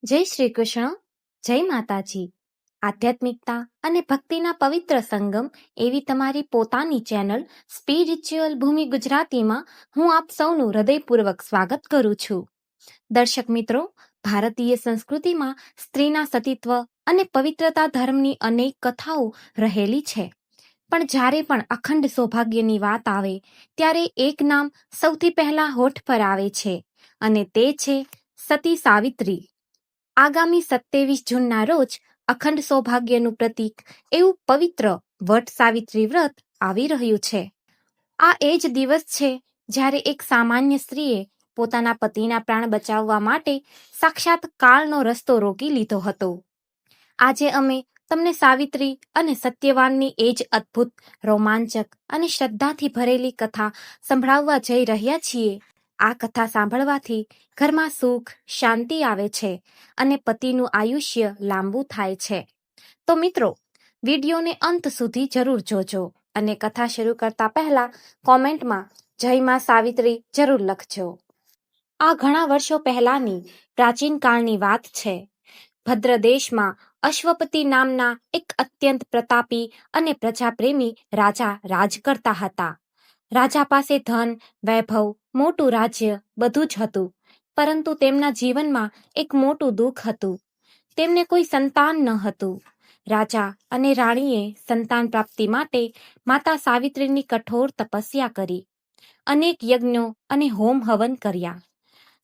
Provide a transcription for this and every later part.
જય શ્રી કૃષ્ણ. જય માતાજી. આધ્યાત્મિકતા અને ભક્તિના પવિત્ર સંગમ એવી તમારી પોતાની ચેનલ સ્પિરિચ્યુઅલ ભૂમિ ગુજરાતીમાં હું આપ સૌનું હૃદયપૂર્વક સ્વાગત કરું છું. દર્શક મિત્રો, ભારતીય સંસ્કૃતિમાં સ્ત્રીના સતીત્વ અને પવિત્રતા ધર્મની અનેક કથાઓ રહેલી છે. પણ જ્યારે પણ અખંડ સૌભાગ્યની વાત આવે ત્યારે એક નામ સૌથી પહેલા હોઠ પર આવે છે અને તે છે સતી સાવિત્રી. આગામી 27 જૂનના રોજ અખંડ સૌભાગ્યનું પ્રતીક એવું પવિત્ર વટ સાવિત્રી વ્રત આવી રહ્યું છે. આ એ જ દિવસ છે જ્યારે એક સામાન્ય સ્ત્રીએ પોતાના પતિના પ્રાણ બચાવવા માટે સાક્ષાત કાળનો રસ્તો રોકી લીધો હતો. આજે અમે તમને સાવિત્રી અને સત્યવાનની એ જ અદ્ભુત, રોમાંચક અને શ્રદ્ધાથી ભરેલી કથા સંભળાવવા જઈ રહ્યા છીએ. આ કથા સાંભળવાથી ઘરમાં સુખ, શાંતિ આવે છે અને પતિનું આયુષ્ય લાંબુ થાય છે. તો મિત્રો, વિડીયોને અંત સુધી જરૂર જોજો અને કથા શરૂ કરતા પહેલા કોમેન્ટમાં જય માં સાવિત્રી જરૂર લખજો. આ ઘણા વર્ષો પહેલાની પ્રાચીન કાળની વાત છે. ભદ્ર દેશમાં અશ્વપતિ નામના એક અત્યંત પ્રતાપી અને પ્રજાપ્રેમી રાજા રાજ કરતા હતા. રાજા પાસે ધન, વૈભવ, મોટું રાજ્ય બધું જ હતું, પરંતુ તેમના જીવનમાં એક મોટું દુઃખ હતું. તેમને કોઈ સંતાન ન હતું. રાજા અને રાણીએ સંતાન પ્રાપ્તિ માટે માતા સાવિત્રીની કઠોર તપસ્યા કરી. અનેક યજ્ઞો અને હોમ હવન કર્યા.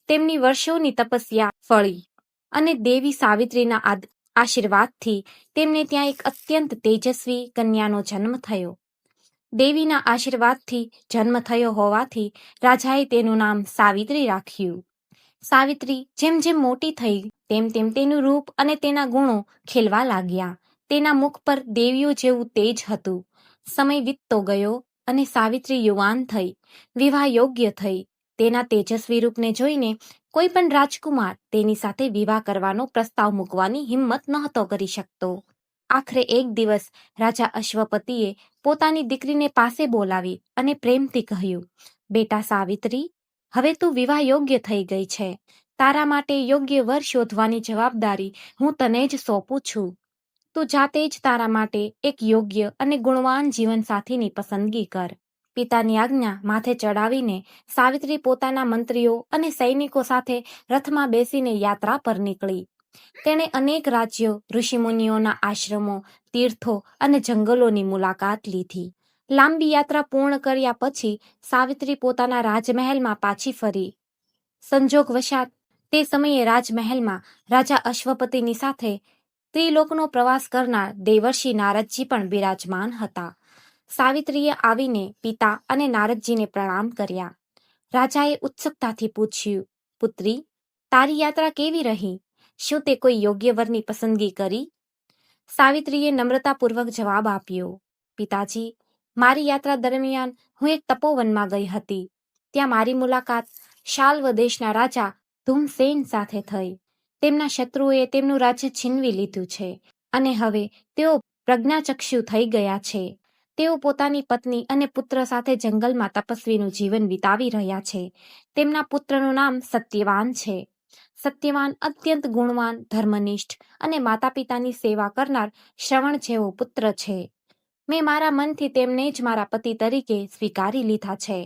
તેમની વર્ષોની તપસ્યા ફળી અને દેવી સાવિત્રીના આશીર્વાદથી તેમને ત્યાં એક અત્યંત તેજસ્વી કન્યાનો જન્મ થયો. દેવીના આશીર્વાદથી જન્મ થયો હોવાથી રાજાએ તેનું નામ સાવિત્રી રાખ્યું. સાવિત્રી જેમ જેમ મોટી થઈ તેમ તેમ તેનું રૂપ અને તેના ગુણો ખીલવા લાગ્યા. તેના મુખ પર દેવીઓ જેવું તેજ હતું. સમય વીતતો ગયો અને સાવિત્રી યુવાન થઈ, વિવાહ યોગ્ય થઈ. તેના તેજસ્વી રૂપને જોઈને કોઈ પણ રાજકુમાર તેની સાથે વિવાહ કરવાનો પ્રસ્તાવ મૂકવાની હિંમત નહોતો કરી શકતો. આખરે એક દિવસ રાજા અશ્વપતિએ પોતાની દીકરીને પાસે બોલાવી અને પ્રેમથી કહ્યું, બેટા સાવિત્રી, હવે તું વિવાહ યોગ્ય થઈ ગઈ છે. તારા માટે યોગ્ય વર શોધવાની જવાબદારી હું તને જ સોંપું છું. તું જાતે જ તારા માટે એક યોગ્ય અને ગુણવાન જીવનસાથીની પસંદગી કર. પિતાની આજ્ઞા માથે ચડાવીને સાવિત્રી પોતાના મંત્રીઓ અને સૈનિકો સાથે રથમાં બેસીને યાત્રા પર નીકળી. તેણે અનેક રાજ્યો, ઋષિમુનિઓના આશ્રમો, તીર્થો અને જંગલોની મુલાકાત લીધી. લાંબી યાત્રા પૂર્ણ કર્યા પછી સાવિત્રી પોતાના રાજમહેલમાં પાછી ફરી. સંજોગવશાત તે સમયે રાજમહેલમાં રાજા અશ્વપતિની સાથે ત્રિલોકનો પ્રવાસ કરનાર દેવર્ષિ નારદજી પણ બિરાજમાન હતા. સાવિત્રીએ આવીને પિતા અને નારદજીને પ્રણામ કર્યા. રાજાએ ઉત્સુકતાથી પૂછ્યું, પુત્રી, તારી યાત્રા કેવી રહી? શું તે કોઈ યોગ્ય વરની પસંદગી કરી? સાવિત્રીએ નમ્રતાપૂર્વક જવાબ આપ્યો, પિતાજી, મારી યાત્રા દરમિયાન હું એક તપોવનમાં ગઈ હતી. ત્યાં મારી મુલાકાત શાલ્વ દેશના રાજા ધૂમસેન સાથે થઈ. તેમના શત્રુએ તેમનું રાજ્ય છીનવી લીધું છે અને હવે તેઓ પ્રજ્ઞાચક્ષુ થઈ ગયા છે. તેઓ પોતાની પત્ની અને પુત્ર સાથે જંગલમાં તપસ્વીનું જીવન વિતાવી રહ્યા છે. તેમના પુત્રનું નામ સત્યવાન છે. સત્યવાન અત્યંત ગુણવાન, ધર્મનિષ્ઠ અને માતા પિતાની સેવા કરનાર શ્રવણ જેવો પુત્ર છે. મેં મારા મનથી તેમને જ મારા પતિ તરીકે સ્વીકારી લીધા છે.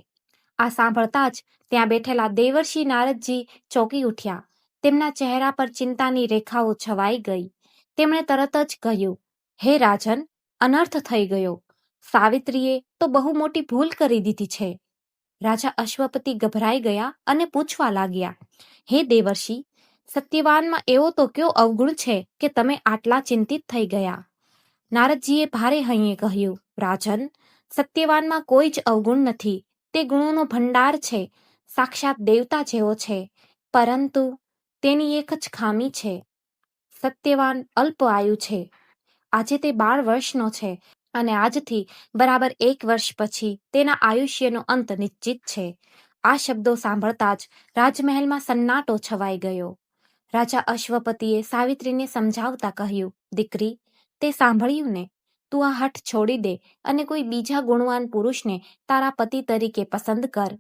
આ સાંભળતા જ ત્યાં બેઠેલા દેવર્ષિ નારદજી ચોંકી ઉઠ્યા. તેમના ચહેરા પર ચિંતાની રેખાઓ છવાઈ ગઈ. તેમણે તરત જ કહ્યું, હે રાજન, અનર્થ થઈ ગયો. સાવિત્રીએ તો બહુ મોટી ભૂલ કરી દીધી છે. રાજા અશ્વપતિ ગભરાઈ ગયા અને પૂછવા લાગ્યા, હે દેવર્ષિ, સત્યવાનમાં એવો તો કયો અવગુણ છે કે તમે આટલા ચિંતિત થઈ ગયા? નારદજીએ ભારે હૈયે કહ્યું, રાજન, સત્યવાનમાં કોઈ જ અવગુણ નથી. તે ગુણોનો ભંડાર છે. સાક્ષાત દેવતા જેવો છે. પરંતુ તેની એક જ ખામી છે. સત્યવાન અલ્પ આયુ છે. આજે તે 12 વર્ષનો છે અને આજથી બરાબર 1 વર્ષ પછી તેના આયુષ્યનો અંત નિશ્ચિત છે. આ શબ્દો સાંભળતા જ રાજમહેલમાં સન્નાટો છવાઈ ગયો. રાજા અશ્વપતિએ સાવિત્રીને સમજાવતા કહ્યું, દીકરી, તે સાંભળ્યું ને? તું આ હઠ છોડી દે અને કોઈ બીજા ગુણવાન પુરુષને તારા પતિ તરીકે પસંદ કર.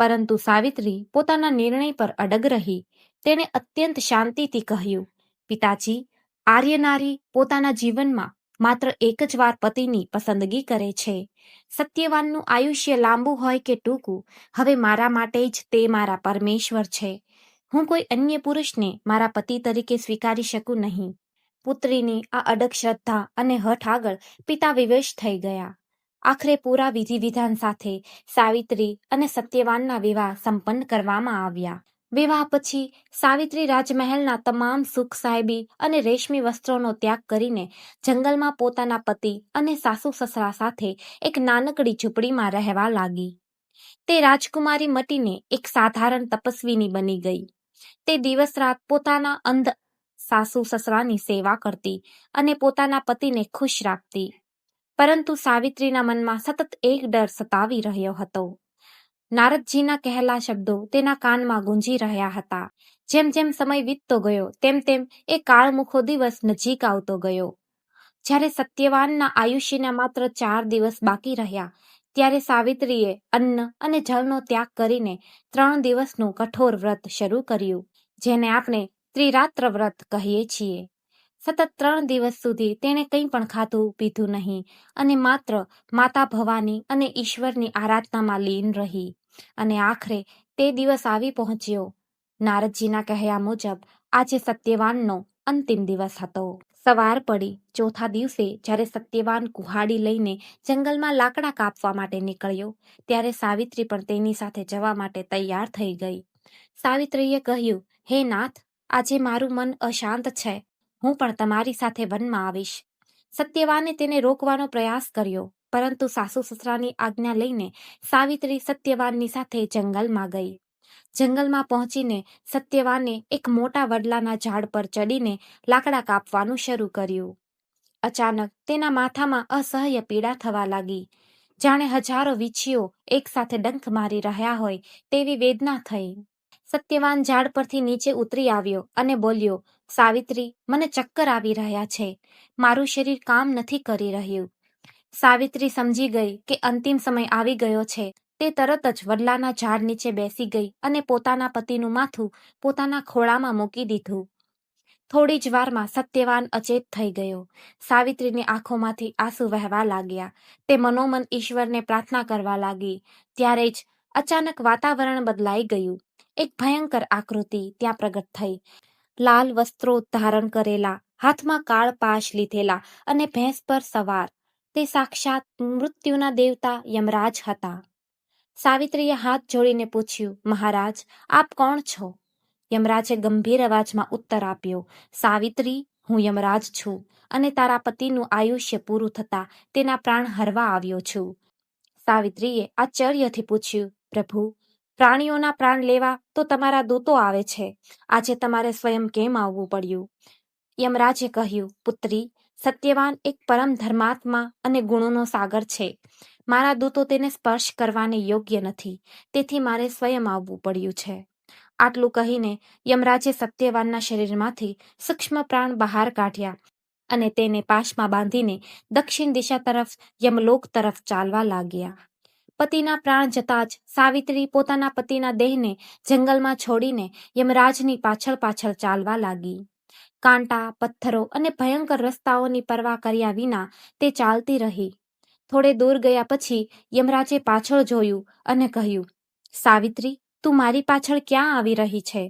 પરંતુ સાવિત્રી પોતાના નિર્ણય પર અડગ રહી. તેણે અત્યંત શાંતિથી કહ્યું, પિતાજી, આર્યનારી પોતાના જીવનમાં માત્ર એક જ વાર પતિની પસંદગી કરે છે. સત્યવાનનું આયુષ્ય લાંબુ હોય કે ટૂંકું, હવે મારા માટે જ તે મારા પરમેશ્વર છે. હું કોઈ અન્ય પુરુષને મારા પતિ તરીકે સ્વીકારી શકું નહીં. પુત્રીની આ અડગ શ્રદ્ધા અને હઠ આગળ પિતા વિવશ થઈ ગયા. આખરે પૂરા વિધિ વિધાન સાથે સાવિત્રી અને સત્યવાનના વિવાહ સંપન્ન કરવામાં આવ્યા. વિવાહ પછી સાવિત્રી રાજમહેલના તમામ સુખ સાહેબી અને રેશમી વસ્ત્રોનો ત્યાગ કરીને જંગલમાં પોતાના પતિ અને સાસુ સસરા સાથે એક નાનકડી ઝૂંપડીમાં રહેવા લાગી. તે રાજકુમારી મટીને એક સાધારણ તપસ્વીની બની ગઈ. તે દિવસ રાત પોતાના અંધ સાસુ સસરાની સેવા કરતી અને પોતાના પતિને ખુશ રાખતી. પરંતુ સાવિત્રીના મનમાં સતત એક ડર સતાવી રહ્યો હતો. નારદજીના કહેલા શબ્દો તેના કાનમાં ગુંજી રહ્યા હતા. જેમ જેમ સમય વીતતો ગયો તેમ તેમ એ કાળમુખો દિવસ નજીક આવતો ગયો. જ્યારે સત્યવાનના આયુષ્યના માત્ર 4 દિવસ બાકી રહ્યા, ત્યારે સાવિત્રીએ અન્ન અને જળનો ત્યાગ કરીને 3 દિવસનું કઠોર વ્રત શરૂ કર્યું, જેને આપણે ત્રિરાત્ર વ્રત કહીએ છીએ. સતત 3 દિવસ સુધી તેણે કંઈ પણ ખાધું પીધું નહીં અને માત્ર માતા ભવાની અને ઈશ્વરની આરાધનામાં લીન રહી. અને આખરે તે દિવસ આવી પહોંચ્યો. નારદજીના કહ્યા મુજબ આજે સત્યવાનનો અંતિમ દિવસ હતો. સવાર પડી ચોથા દિવસે જ્યારે સત્યવાન કુહાડી લઈને જંગલમાં લાકડા કાપવા માટે નીકળ્યો, ત્યારે સાવિત્રી પણ તેની સાથે જવા માટે તૈયાર થઈ ગઈ. સાવિત્રીએ કહ્યું, હે નાથ, આજે મારું મન અશાંત છે. હું પણ તમારી સાથે વનમાં આવીશ. સત્યવાને તેને રોકવાનો પ્રયાસ કર્યો, પરંતુ સાસુ સસરાની આજ્ઞા લઈને સાવિત્રી સત્યવાનની સાથે જંગલમાં ગઈ. જંગલમાં પહોંચીને સત્યવાને એક મોટા વડલાના ઝાડ પર ચડીને લાકડા કાપવાનું શરૂ કર્યું. અચાનક તેના માથામાં અસહ્ય પીડા થવા લાગી. જાણે હજારો વીંછીઓ એકસાથે ડંખ મારી રહ્યા હોય તેવી વેદના થઈ. સત્યવાન ઝાડ પરથી નીચે ઉતરી આવ્યો અને બોલ્યો, સાવિત્રી, મને ચક્કર આવી રહ્યા છે. મારું શરીર કામ નથી કરી રહ્યું. સાવિત્રી સમજી ગઈ કે અંતિમ સમય આવી ગયો છે. તે તરત જ વડલાના ઝાડ નીચે બેસી ગઈ અને પોતાના પતિનું માથું પોતાના ખોળામાં મૂકી દીધું. થોડી જ વારમાં સત્યવાન અચેત થઈ ગયો. સાવિત્રીની આંખોમાંથી આંસુ વહેવા લાગ્યા. તે મનોમન ઈશ્વરને પ્રાર્થના કરવા લાગી. ત્યારે જ અચાનક વાતાવરણ બદલાઈ ગયું. એક ભયંકર આકૃતિ ત્યાં પ્રગટ થઈ. લાલ વસ્ત્રો ધારણ કરેલા, હાથમાં કાળ પાશ લીધેલા અને ભેંસ પર સવાર, તે સાક્ષાત મૃત્યુના દેવતા યમરાજ હતા. સાવિત્રીએ હાથ જોડીને પૂછ્યું, મહારાજ, આપ કોણ છો? યમરાજે ગંભીર અવાજમાં ઉત્તર આપ્યો, સાવિત્રી, હું યમરાજ છું અને તારા પતિનું આયુષ્ય પૂરું થતાં તેના પ્રાણ હરવા આવ્યો છું. સાવિત્રીએ આશ્ચર્યથી પૂછ્યું, પ્રભુ, પ્રાણીઓના પ્રાણ લેવા તો તમારા દૂતો આવે છે. આજે તમારે સ્વયં કેમ આવવું પડ્યું? યમરાજે કહ્યું, પુત્રી, સત્યવાન એક પરમ ધર્માત્મા અને ગુણોનો સાગર છે. મારા દૂતો તેને સ્પર્શ કરવાને યોગ્ય નથી, તેથી મારે સ્વયં આવવું પડ્યું છે. આટલું કહીને યમરાજે સત્યવાનના શરીરમાંથી સૂક્ષ્મ પ્રાણ બહાર કાઢ્યા અને તેને પાશમાં બાંધીને દક્ષિણ દિશા તરફ યમલોક તરફ ચાલવા લાગ્યા. પતિના પ્રાણ જતા જ સાવિત્રી પોતાના પતિના દેહને જંગલમાં છોડીને યમરાજની પાછળ પાછળ ચાલવા લાગી. કાંટા, પથ્થરો અને ભયંકર રસ્તાઓની પરવા કર્યા વિના તે ચાલતી રહી. થોડે દૂર ગયા પછી યમરાજે પાછળ જોયું અને કહ્યું, સાવિત્રી, તું મારી પાછળ ક્યાં આવી રહી છે?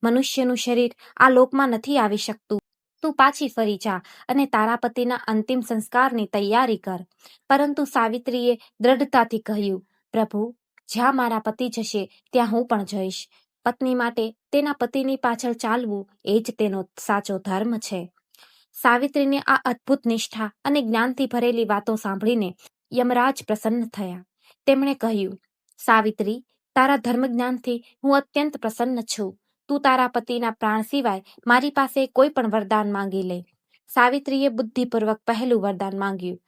મનુષ્યનું શરીર આ લોકમાં નથી આવી શકતું. તું પાછી ફરી જા અને તારા પતિના અંતિમ સંસ્કારની તૈયારી કર. પરંતુ સાવિત્રીએ દ્રઢતાથી કહ્યું, પ્રભુ, જ્યાં મારા પતિ જશે ત્યાં હું પણ જઈશ. પત્ની માટે તેના પતિની પાછળ ચાલવું એ જ તેનો સાચો ધર્મ છે. સાવિત્રીને આ અદ્ભુત નિષ્ઠા અને જ્ઞાનથી ભરેલી વાતો સાંભળીને યમરાજ પ્રસન્ન થયા. તેમણે કહ્યું, સાવિત્રી, તારા ધર્મ જ્ઞાનથી હું અત્યંત પ્રસન્ન છું. તું તારા પતિના પ્રાણ સિવાય મારી પાસે કોઈ પણ વરદાન માંગી લે. સાવિત્રીએ બુદ્ધિપૂર્વક પહેલું વરદાન માંગ્યું,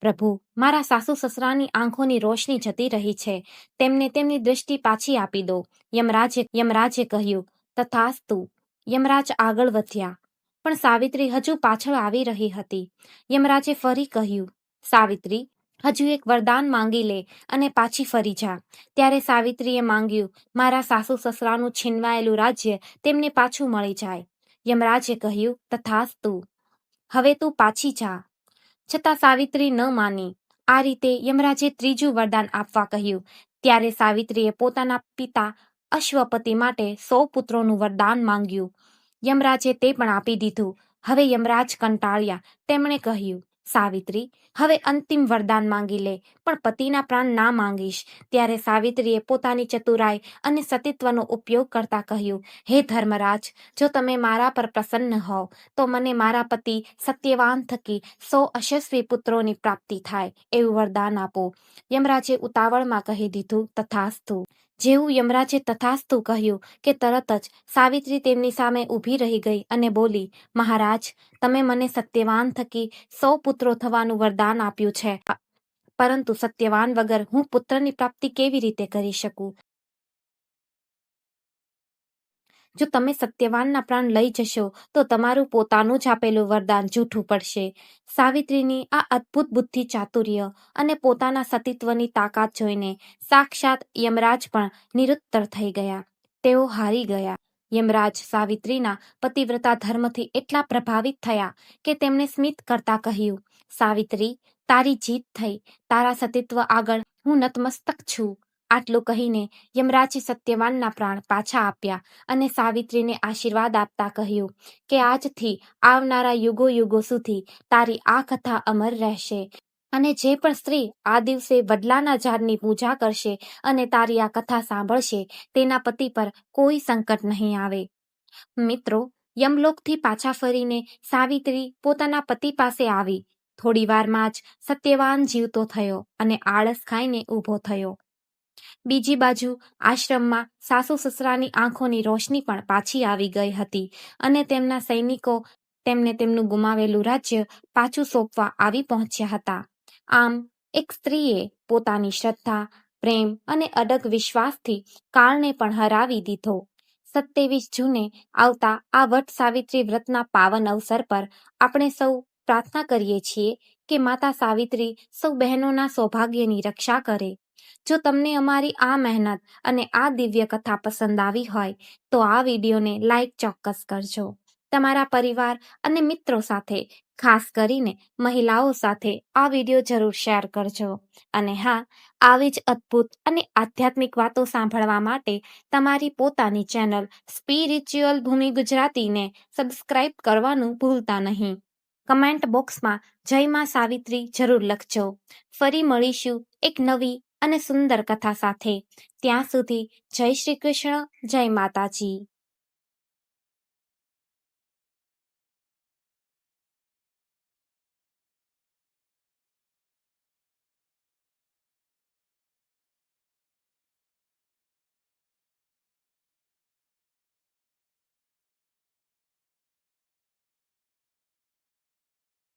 પ્રભુ, મારા સાસુ સસરાની આંખોની રોશની જતી રહી છે. તેમને તેમની દૃષ્ટિ પાછી આપી દો. યમરાજે કહ્યું, તથાસ્તુ. યમરાજ આગળ વધ્યા, પણ સાવિત્રી હજુ પાછળ આવી રહી હતી. યમરાજે ફરી કહ્યું, સાવિત્રી, હજુ એક વરદાન માંગી લે અને પાછી ફરી જા. ત્યારે સાવિત્રીએ માંગ્યું, મારા સાસુ સસરાનું છીનવાયેલું રાજ્ય તેમને પાછું મળી જાય. યમરાજે કહ્યું, તથાસ્તુ, હવે તું પાછી જા. છતાં સાવિત્રી ન માની. આ રીતે યમરાજે ત્રીજું વરદાન આપવા કહ્યું. ત્યારે સાવિત્રીએ પોતાના પિતા અશ્વપતિ માટે 100 પુત્રોનું વરદાન માંગ્યું. યમરાજે તે પણ આપી દીધું. હવે યમરાજ કંટાળ્યા. તેમણે કહ્યું, સાવિત્રી, હવે અંતિમ વરદાન માંગી લે, પણ પતિના પ્રાણ ના માંગીશ. ત્યારે સાવિત્રીએ પોતાની ચતુરાઈ અને સતીત્વનો ઉપયોગ કરતા કહ્યું, હે ધર્મરાજ, જો તમે મારા પર પ્રસન્ન હોવ તો મને મારા પતિ સત્યવાન થકી 100 અયશસ્વી પુત્રોની પ્રાપ્તિ થાય એવું વરદાન આપો. યમરાજે ઉતાવળમાં કહી દીધું, તથાસ્તુ. જેવું યમરાજે તથાસ્તુ કહ્યું કે તરત જ સાવિત્રી તેમની સામે ઊભી રહી ગઈ અને બોલી, મહારાજ, તમે મને સત્યવાન થકી 100 પુત્રો થવાનું વરદાન આપ્યું છે, પરંતુ સત્યવાન વગર હું પુત્રની પ્રાપ્તિ કેવી રીતે કરી શકું? જો તમે સત્યવાનના પ્રાણ લઈ જશો તો તમારું પોતાનું જ આપેલું વરદાન જૂઠું પડશે. સાવિત્રીની આ અદ્ભુત બુદ્ધિ ચાતુર્ય અને પોતાના સતીત્વની તાકાત જોઈને સાક્ષાત યમરાજ પણ નિરુત્તર થઈ ગયા. તેઓ હારી ગયા. યમરાજ સાવિત્રીના પતિવ્રતા ધર્મથી એટલા પ્રભાવિત થયા કે તેમણે સ્મિત કરતા કહ્યું, સાવિત્રી, તારી જીત થઈ. તારા સતીત્વ આગળ હું નતમસ્તક છું. આટલું કહીને યમરાજે સત્યવાનના પ્રાણ પાછા આપ્યા અને સાવિત્રીને આશીર્વાદ આપતા કહ્યું કે આજથી આવનારા યુગો યુગો સુધી તારી આ કથા અમર રહેશે અને જે પણ સ્ત્રી આ દિવસે વડલાના ઝાડની પૂજા કરશે અને તારી આ કથા સાંભળશે તેના પતિ પર કોઈ સંકટ નહીં આવે. મિત્રો, યમલોકથી પાછા ફરીને સાવિત્રી પોતાના પતિ પાસે આવી. થોડી વારમાં જ સત્યવાન જીવતો થયો અને આળસ ખાઈને ઊભો થયો. બીજી બાજુ આશ્રમમાં સાસુ સસરાની આંખોની રોશની પણ પાછી આવી ગઈ હતી અને તેમના સૈનિકો તેમને તેમનું ગુમાવેલું રાજ્ય પાછું સોંપવા આવી પહોંચ્યા હતા. આમ એક સ્ત્રીએ પોતાની શ્રદ્ધા, પ્રેમ અને અડગ વિશ્વાસથી કાળને પણ હરાવી દીધો. 27 જૂને આવતા આ વટ સાવિત્રી વ્રતના પાવન અવસર પર આપણે સૌ પ્રાર્થના કરીએ છીએ કે માતા સાવિત્રી સૌ બહેનોના સૌભાગ્યની રક્ષા કરે. જો તમને અમારી આ મહેનત અને આ દિવ્ય કથા પસંદ આવી હોય તો આ વિડીયોને લાઈક ચોક્કસ કરજો. તમારા પરિવાર અને મિત્રો સાથે, ખાસ કરીને મહિલાઓ સાથે આ વિડીયો જરૂર શેર કરજો. અને હા, આવી જ અદ્ભુત અને આધ્યાત્મિક વાતો સાંભળવા માટે તમારી પોતાની ચેનલ સ્પિરિચ્યુઅલ ભૂમિ ગુજરાતીને સબસ્ક્રાઇબ કરવાનું ભૂલતા નહીં. કમેન્ટ બોક્સમાં જય માં સાવિત્રી જરૂર લખજો. ફરી મળીશું એક નવી અને સુંદર કથા સાથે. ત્યાં સુધી જય શ્રી કૃષ્ણ, જય માતાજી.